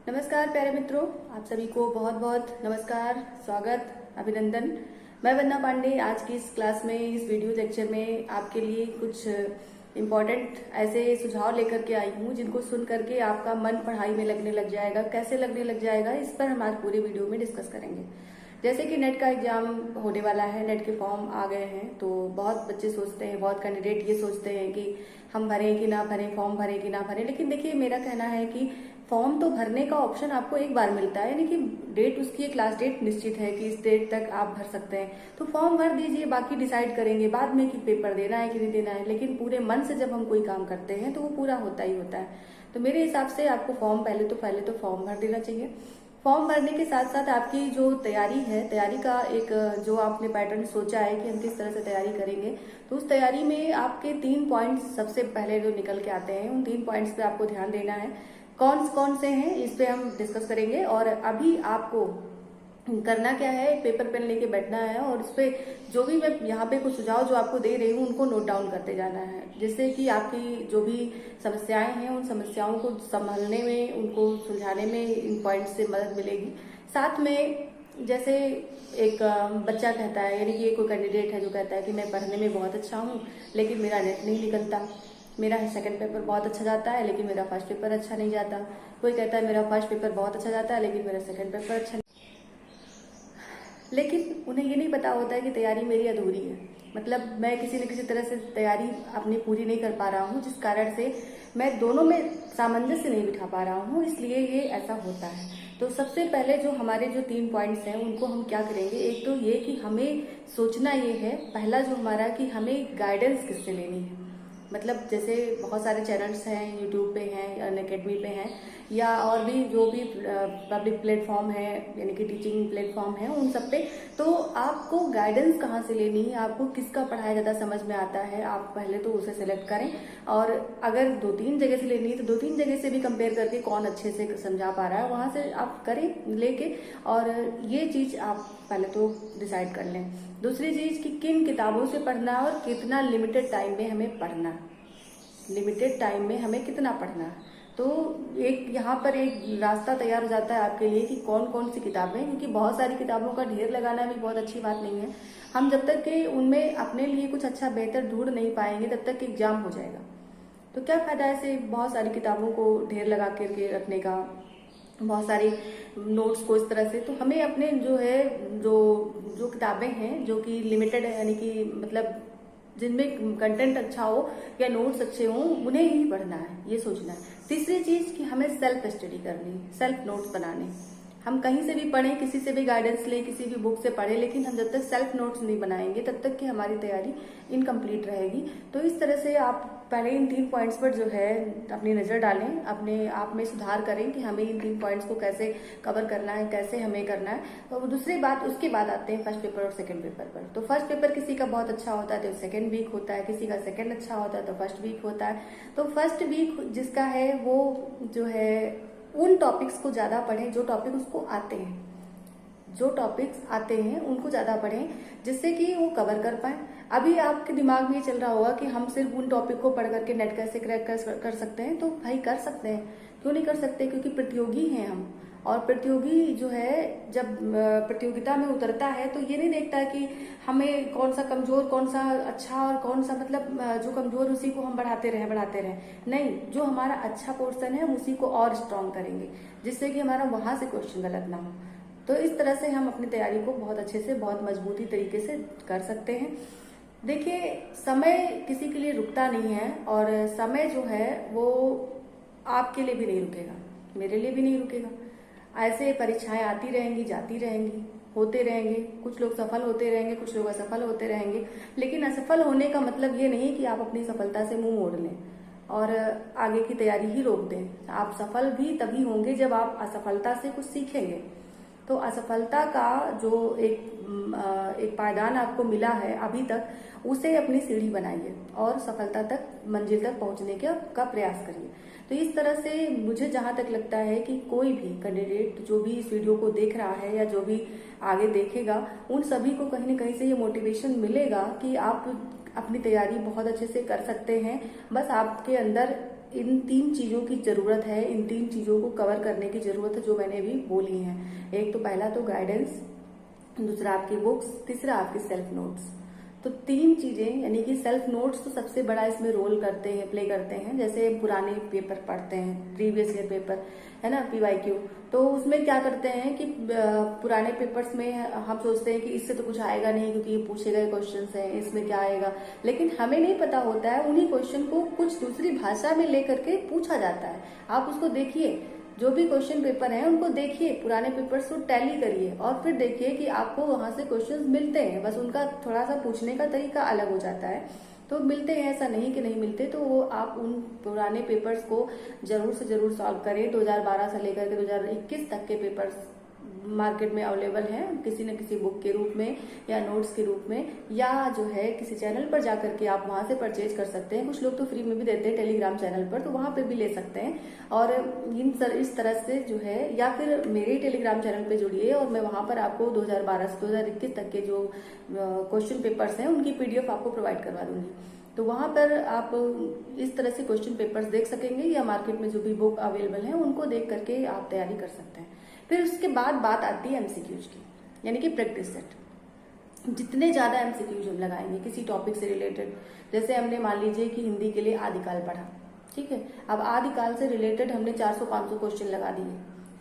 नमस्कार प्यारे मित्रों, आप सभी को बहुत बहुत नमस्कार, स्वागत, अभिनंदन। मैं वंदना पांडे आज की इस क्लास में, इस वीडियो लेक्चर में आपके लिए कुछ इम्पोर्टेंट ऐसे सुझाव लेकर के आई हूँ जिनको सुन करके आपका मन पढ़ाई में लगने लग जाएगा। कैसे लगने लग जाएगा, इस पर हम आज पूरे वीडियो में डिस्कस करेंगे। जैसे कि नेट का एग्जाम होने वाला है, नेट के फॉर्म आ गए हैं, तो बहुत बच्चे सोचते हैं, बहुत कैंडिडेट ये सोचते हैं कि हम भरें कि ना भरें, फॉर्म भरें कि ना भरें। लेकिन देखिए, मेरा कहना है कि फॉर्म तो भरने का ऑप्शन आपको एक बार मिलता है, यानी कि डेट, उसकी एक लास्ट डेट निश्चित है कि इस डेट तक आप भर सकते हैं। तो फॉर्म भर दीजिए, बाकी डिसाइड करेंगे बाद में कि पेपर देना है कि नहीं देना है। लेकिन पूरे मन से जब हम कोई काम करते हैं तो वो पूरा होता ही होता है। तो मेरे हिसाब से आपको फॉर्म पहले तो फॉर्म भर देना चाहिए। फॉर्म भरने के साथ साथ आपकी जो तैयारी है, तैयारी का एक जो आपने पैटर्न सोचा है कि हम किस तरह से तैयारी करेंगे, तो उस तैयारी में आपके 3 पॉइंट्स सबसे पहले जो निकल के आते हैं, उन 3 पॉइंट्स पे आपको ध्यान देना है। कौन कौन से हैं इस पे हम डिस्कस करेंगे। और अभी आपको करना क्या है, एक पेपर पेन लेके बैठना है और उस पे जो भी मैं यहाँ पे कुछ सुझाव जो आपको दे रही हूँ उनको नोट डाउन करते जाना है, जिससे कि आपकी जो भी समस्याएं हैं उन समस्याओं को संभालने में, उनको सुलझाने में इन पॉइंट से मदद मिलेगी। साथ में जैसे एक बच्चा कहता है, यानी कि ये कोई कैंडिडेट है जो कहता है कि मैं पढ़ने में बहुत अच्छा हूँ लेकिन मेरा नेट नहीं निकलता, मेरा सेकंड पेपर बहुत अच्छा जाता है लेकिन मेरा फर्स्ट पेपर अच्छा नहीं जाता। कोई कहता है मेरा फर्स्ट पेपर बहुत अच्छा जाता है लेकिन मेरा सेकंड पेपर अच्छा नहीं। लेकिन उन्हें ये नहीं पता होता है कि तैयारी मेरी अधूरी है, मतलब मैं किसी न किसी तरह से तैयारी अपनी पूरी नहीं कर पा रहा हूँ, जिस कारण से मैं दोनों में सामंजस्य नहीं बिठा पा रहा हूँ, इसलिए ये ऐसा होता है। तो सबसे पहले जो हमारे जो 3 पॉइंट्स हैं उनको हम क्या करेंगे, एक तो ये कि हमें सोचना ये है, पहला जो हमारा, कि हमें गाइडेंस किससे लेनी है। मतलब जैसे बहुत सारे चैनल्स हैं, यूट्यूब पे हैं, अनअकैडमी पे हैं, या और भी जो भी पब्लिक प्लेटफॉर्म है, यानी कि टीचिंग प्लेटफॉर्म है, उन सब पे। तो आपको गाइडेंस कहाँ से लेनी है, आपको किसका पढ़ाया ज़्यादा समझ में आता है, आप पहले तो उसे सेलेक्ट करें। और अगर 2-3 जगह से लेनी है तो 2-3 जगह से भी कंपेयर करके कौन अच्छे से समझा पा रहा है वहाँ से आप करें लेके, और ये चीज़ आप पहले तो डिसाइड कर लें। दूसरी चीज़ कि किन किताबों से पढ़ना है और कितना लिमिटेड टाइम में हमें पढ़ना है, लिमिटेड टाइम में हमें कितना पढ़ना है। तो एक यहाँ पर एक रास्ता तैयार हो जाता है आपके लिए कि कौन कौन सी किताबें, क्योंकि बहुत सारी किताबों का ढेर लगाना भी बहुत अच्छी बात नहीं है। हम जब तक कि उनमें अपने लिए कुछ अच्छा बेहतर ढूंढ नहीं पाएंगे तब तक कि एग्जाम हो जाएगा। तो क्या फायदा ऐसे बहुत सारी किताबों को ढेर लगा करके रखने का, बहुत सारी नोट्स को इस तरह से। तो हमें अपने जो है, जो जो किताबें हैं जो कि लिमिटेड है, यानी कि मतलब जिनमें कंटेंट अच्छा हो या नोट्स अच्छे हों, उन्हें ही पढ़ना है, ये सोचना है। तीसरी चीज कि हमें सेल्फ स्टडी करनी है, सेल्फ नोट्स बनाने। हम कहीं से भी पढ़ें, किसी से भी गाइडेंस लें, किसी भी बुक से पढ़ें, लेकिन हम जब तक सेल्फ नोट्स नहीं बनाएंगे तब तक कि हमारी तैयारी इनकम्प्लीट रहेगी। तो इस तरह से आप पहले इन 3 पॉइंट्स पर जो है अपनी नज़र डालें, अपने आप में सुधार करें कि हमें इन 3 पॉइंट्स को कैसे कवर करना है, कैसे हमें करना है। तो दूसरी बात, उसके बाद आते हैं फर्स्ट पेपर और सेकंड पेपर पर। तो फर्स्ट पेपर किसी का बहुत अच्छा होता है तो सेकंड वीक होता है, किसी का सेकंड अच्छा होता है तो फर्स्ट वीक होता है। तो फर्स्ट वीक जिसका है वो जो है उन टॉपिक्स को ज़्यादा पढ़ें जो टॉपिक उसको आते हैं, जो टॉपिक्स आते हैं उनको ज़्यादा पढ़ें, जिससे कि वो कवर कर पाए। अभी आपके दिमाग में ये चल रहा होगा कि हम सिर्फ उन टॉपिक को पढ़ करके नेट कैसे क्रैक कर सकते हैं। तो भाई कर सकते हैं, क्यों नहीं कर सकते, क्योंकि प्रतियोगी हैं हम। और प्रतियोगी जो है जब प्रतियोगिता में उतरता है तो ये नहीं देखता कि हमें कौन सा कमजोर, कौन सा अच्छा, और कौन सा मतलब जो कमजोर उसी को हम बढ़ाते रहें। नहीं, जो हमारा अच्छा पोर्शन है हम उसी को और स्ट्रांग करेंगे, जिससे कि हमारा वहां से क्वेश्चन गलत ना हो। तो इस तरह से हम अपनी तैयारी को बहुत अच्छे से, बहुत मजबूती तरीके से कर सकते हैं। देखिए, समय किसी के लिए रुकता नहीं है, और समय जो है वो आपके लिए भी नहीं रुकेगा, मेरे लिए भी नहीं रुकेगा। ऐसे परीक्षाएं आती रहेंगी, जाती रहेंगी, होते रहेंगे, कुछ लोग सफल होते रहेंगे, कुछ लोग असफल होते रहेंगे। लेकिन असफल होने का मतलब ये नहीं कि आप अपनी सफलता से मुंह मोड़ लें और आगे की तैयारी ही रोक दें। आप सफल भी तभी होंगे जब आप असफलता से कुछ सीखेंगे। तो असफलता का जो एक पायदान आपको मिला है अभी तक, उसे अपनी सीढ़ी बनाइए और सफलता तक, मंजिल तक पहुंचने का प्रयास करिए। तो इस तरह से मुझे जहां तक लगता है कि कोई भी कैंडिडेट जो भी इस वीडियो को देख रहा है या जो भी आगे देखेगा, उन सभी को कहीं न कहीं से ये मोटिवेशन मिलेगा कि आप अपनी तैयारी बहुत अच्छे से कर सकते हैं। बस आपके अंदर इन 3 चीजों की जरूरत है, इन 3 चीजों को कवर करने की जरूरत है जो मैंने अभी बोली हैं। एक तो पहला तो गाइडेंस, दूसरा आपकी बुक्स, तीसरा आपकी सेल्फ नोट्स। तो 3 चीजें, यानी कि सेल्फ नोट्स तो सबसे बड़ा इसमें रोल करते हैं, प्ले करते हैं। जैसे पुराने पेपर पढ़ते हैं, प्रीवियस ईयर पेपर है ना, PYQ, तो उसमें क्या करते हैं कि पुराने पेपर्स में हम सोचते हैं कि इससे तो कुछ आएगा नहीं क्योंकि ये पूछे गए क्वेश्चन हैं, इसमें क्या आएगा। लेकिन हमें नहीं पता होता है उन्हीं क्वेश्चन को कुछ दूसरी भाषा में लेकर के पूछा जाता है। आप उसको देखिए, जो भी क्वेश्चन पेपर हैं उनको देखिए, पुराने पेपर्स को टैली करिए और फिर देखिए कि आपको वहां से क्वेश्चंस मिलते हैं। बस उनका थोड़ा सा पूछने का तरीका अलग हो जाता है, तो मिलते हैं, ऐसा नहीं कि नहीं मिलते। तो वो आप उन पुराने पेपर्स को जरूर से जरूर सॉल्व करें। 2012 से लेकर के 2021 तक के पेपर्स मार्केट में अवेलेबल हैं, किसी न किसी बुक के रूप में या नोट्स के रूप में, या जो है किसी चैनल पर जाकर के आप वहां से परचेज कर सकते हैं। कुछ लोग तो फ्री में भी देते हैं टेलीग्राम चैनल पर, तो वहां पे भी ले सकते हैं। और इस तरह से जो है, या फिर मेरे टेलीग्राम चैनल पे जुड़िए और मैं वहां पर आपको 2012 से 2021 तक के जो क्वेश्चन पेपर्स हैं उनकी PDF आपको प्रोवाइड करवा दूंगी। तो वहां पर आप इस तरह से क्वेश्चन पेपर्स देख सकेंगे, या मार्केट में जो भी बुक अवेलेबल है उनको देख करके आप तैयारी कर सकते हैं। फिर उसके बाद बात आती है MCQs की, यानी कि प्रैक्टिस सेट। जितने ज्यादा MCQs हम लगाएंगे किसी टॉपिक से रिलेटेड, जैसे हमने मान लीजिए कि हिंदी के लिए आदिकाल पढ़ा, ठीक है, अब आदिकाल से रिलेटेड हमने 400-500 क्वेश्चन लगा दिए,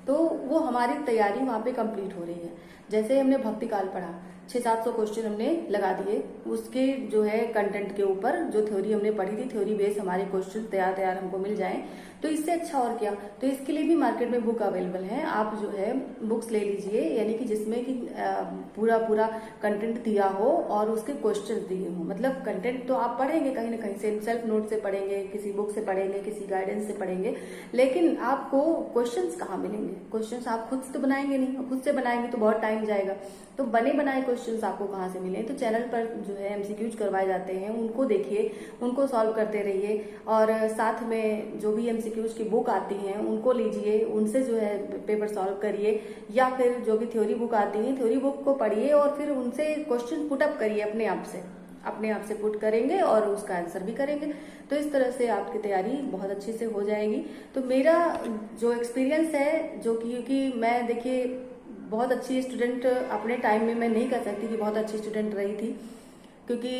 तो वो हमारी तैयारी वहां पे कंप्लीट हो रही है। जैसे हमने भक्तिकाल पढ़ा, 600-700 क्वेश्चन हमने लगा दिए, उसके जो है कंटेंट के ऊपर जो थ्योरी हमने पढ़ी थी, थ्योरी बेस हमारे क्वेश्चन तैयार हमको मिल जाएं, तो इससे अच्छा और क्या। तो इसके लिए भी मार्केट में बुक अवेलेबल है, आप जो है बुक्स ले लीजिए, यानी कि जिसमें कि पूरा कंटेंट दिया हो और उसके क्वेश्चन दिए हो। मतलब कंटेंट तो आप पढ़ेंगे कहीं ना कहीं से, सेल्फ नोट से पढ़ेंगे, किसी बुक से पढ़ेंगे, किसी गाइडेंस से पढ़ेंगे, लेकिन आपको क्वेश्चंस कहाँ मिलेंगे? क्वेश्चंस आप खुद से तो बनाएंगे नहीं, खुद से बनाएंगे तो बहुत टाइम जाएगा। तो बने बनाए क्वेश्चंस आपको कहाँ से मिले? तो चैनल पर जो है MCQs करवाए जाते हैं, उनको देखिए, उनको सॉल्व करते रहिए, और साथ में जो भी MCQs की बुक आती हैं उनको लीजिए, उनसे जो है पेपर सॉल्व करिए, या फिर जो भी थ्योरी बुक आती है थ्योरी बुक को पढ़िए और फिर उनसे क्वेश्चन पुटअप करिए, अपने आप से पुट करेंगे और उसका आंसर भी करेंगे। तो इस तरह से आपकी तैयारी बहुत अच्छे से हो जाएगी। तो मेरा जो एक्सपीरियंस है, जो कि मैं देखिए बहुत अच्छी स्टूडेंट अपने टाइम में मैं नहीं कह सकती कि बहुत अच्छी स्टूडेंट रही थी, क्योंकि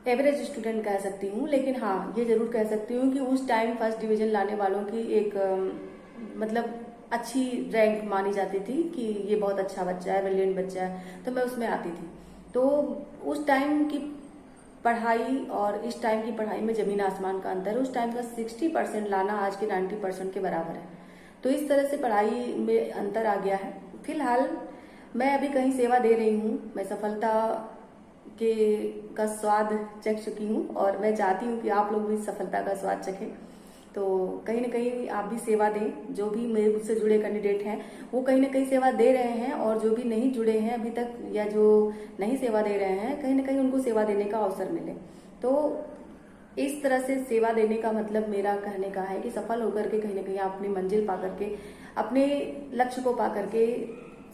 एवरेज स्टूडेंट कह सकती हूँ, लेकिन हाँ ये जरूर कह सकती हूँ कि उस टाइम फर्स्ट डिवीजन लाने वालों की एक मतलब अच्छी रैंक मानी जाती थी कि ये बहुत अच्छा बच्चा है, ब्रिलियंट बच्चा है, तो मैं उसमें आती थी। तो उस टाइम की पढ़ाई और इस टाइम की पढ़ाई में जमीन आसमान का अंतर है। उस टाइम का 60% लाना आज के 90% के बराबर है। तो इस तरह से पढ़ाई में अंतर आ गया है। फिलहाल मैं अभी कहीं सेवा दे रही हूँ, मैं सफलता का स्वाद चख चुकी हूँ और मैं चाहती हूँ कि आप लोग भी सफलता का स्वाद चखें। तो कहीं ना कहीं आप भी सेवा दें। जो भी मेरे मुझसे जुड़े कैंडिडेट हैं वो कहीं ना कहीं सेवा दे रहे हैं, और जो भी नहीं जुड़े हैं अभी तक या जो नहीं सेवा दे रहे हैं, कहीं ना कहीं उनको सेवा देने का अवसर मिले। तो इस तरह से सेवा देने का मतलब मेरा कहने का है कि सफल होकर के कहीं ना कहीं आप अपनी मंजिल पा करके, अपने लक्ष्य को पा करके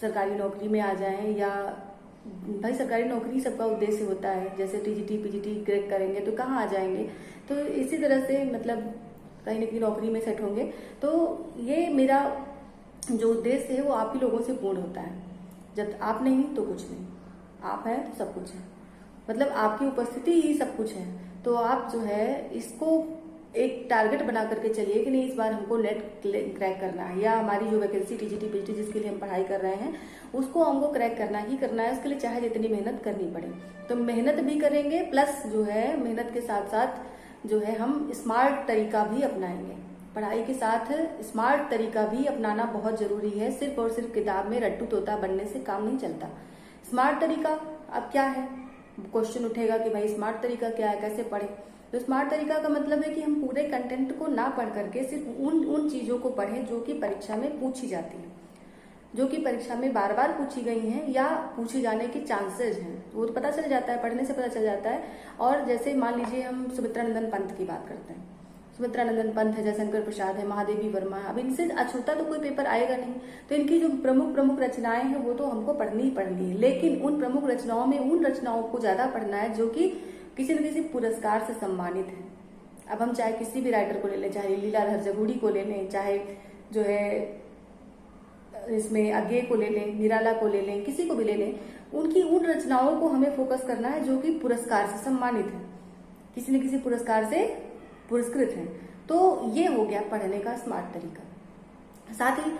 सरकारी नौकरी में आ जाएं, या भाई सरकारी नौकरी सबका उद्देश्य होता है। जैसे TGT PGT क्रैक करेंगे तो कहाँ आ जाएंगे, तो इसी तरह से मतलब कहीं ना कहीं नौकरी में सेट होंगे। तो ये मेरा जो उद्देश्य है वो आप ही लोगों से पूर्ण होता है। जब आप नहीं तो कुछ नहीं, आप हैं तो सब कुछ है, मतलब आपकी उपस्थिति ही सब कुछ है। तो आप जो है इसको एक टारगेट बना करके चलिए कि नहीं इस बार हमको नेट क्रैक करना है, या हमारी जो वैकेंसी TGT PGT जिसके लिए हम पढ़ाई कर रहे हैं उसको हमको क्रैक करना ही करना है। उसके लिए चाहे जितनी मेहनत करनी पड़े तो मेहनत भी करेंगे, प्लस जो है मेहनत के साथ साथ जो है हम स्मार्ट तरीका भी अपनाएंगे। पढ़ाई के साथ स्मार्ट तरीका भी अपनाना बहुत जरूरी है। सिर्फ और सिर्फ किताब में रट्टू तोता बनने से काम नहीं चलता। स्मार्ट तरीका अब क्या है, क्वेश्चन उठेगा कि भाई स्मार्ट तरीका क्या है, कैसे पढ़े। तो स्मार्ट तरीका का मतलब है कि हम पूरे कंटेंट को ना पढ़ करके सिर्फ उन चीजों को पढ़ें जो कि परीक्षा में पूछी जाती है, जो कि परीक्षा में बार बार पूछी गई हैं या पूछे जाने के चांसेस हैं। वो तो पता चल जाता है, पढ़ने से पता चल जाता है। और जैसे मान लीजिए हम सुमित्रानंदन पंत की बात करते हैं, सुमित्रानंदन पंत है, जयशंकर प्रसाद है, महादेवी वर्मा है, अब इनसे अछूता तो कोई पेपर आएगा नहीं। तो इनकी जो प्रमुख रचनाएं हैं वो तो हमको पढ़नी ही पढ़नी है, लेकिन उन प्रमुख रचनाओं में उन रचनाओं को ज्यादा पढ़ना है जो कि किसी न किसी पुरस्कार से सम्मानित है। अब हम चाहे किसी भी राइटर को ले लें, चाहे लीला हरजगुड़ी को ले लें, चाहे जो है इसमें अज्ञे को ले लें, निराला को ले लें, किसी को भी ले लें, उनकी उन रचनाओं को हमें फोकस करना है जो कि पुरस्कार से सम्मानित है, किसी न किसी पुरस्कार से पुरस्कृत है। तो ये हो गया पढ़ने का स्मार्ट तरीका। साथ ही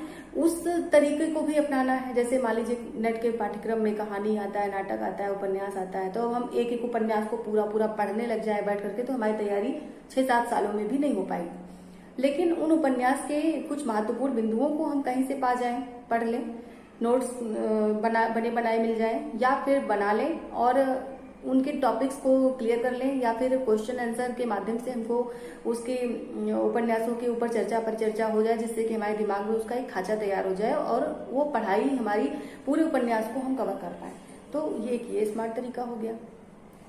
उस तरीके को भी अपनाना है, जैसे मान लीजिए नेट के पाठ्यक्रम में कहानी आता है, नाटक आता है, उपन्यास आता है, तो हम एक एक उपन्यास को पूरा पूरा पढ़ने लग जाए बैठ करके, तो हमारी तैयारी 6-7 सालों में भी नहीं हो पाएगी। लेकिन उन उपन्यास के कुछ महत्वपूर्ण बिंदुओं को हम कहीं से पा जाएं, पढ़ लें, नोट्स बने बनाए मिल जाएं, या फिर बना लें और उनके टॉपिक्स को क्लियर कर लें, या फिर क्वेश्चन आंसर के माध्यम से हमको उसके उपन्यासों के ऊपर चर्चा परिचर्चा हो जाए, जिससे कि हमारे दिमाग में उसका एक खाचा तैयार हो जाए और वो पढ़ाई हमारी पूरे उपन्यास को हम कवर कर पाए। तो ये स्मार्ट तरीका हो गया।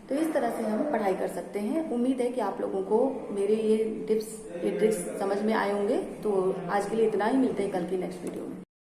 तो इस तरह से हम पढ़ाई कर सकते हैं। उम्मीद है कि आप लोगों को मेरे ये टिप्स ये ट्रिक्स समझ में आए होंगे। तो आज के लिए इतना ही, मिलते हैं कल की नेक्स्ट वीडियो में।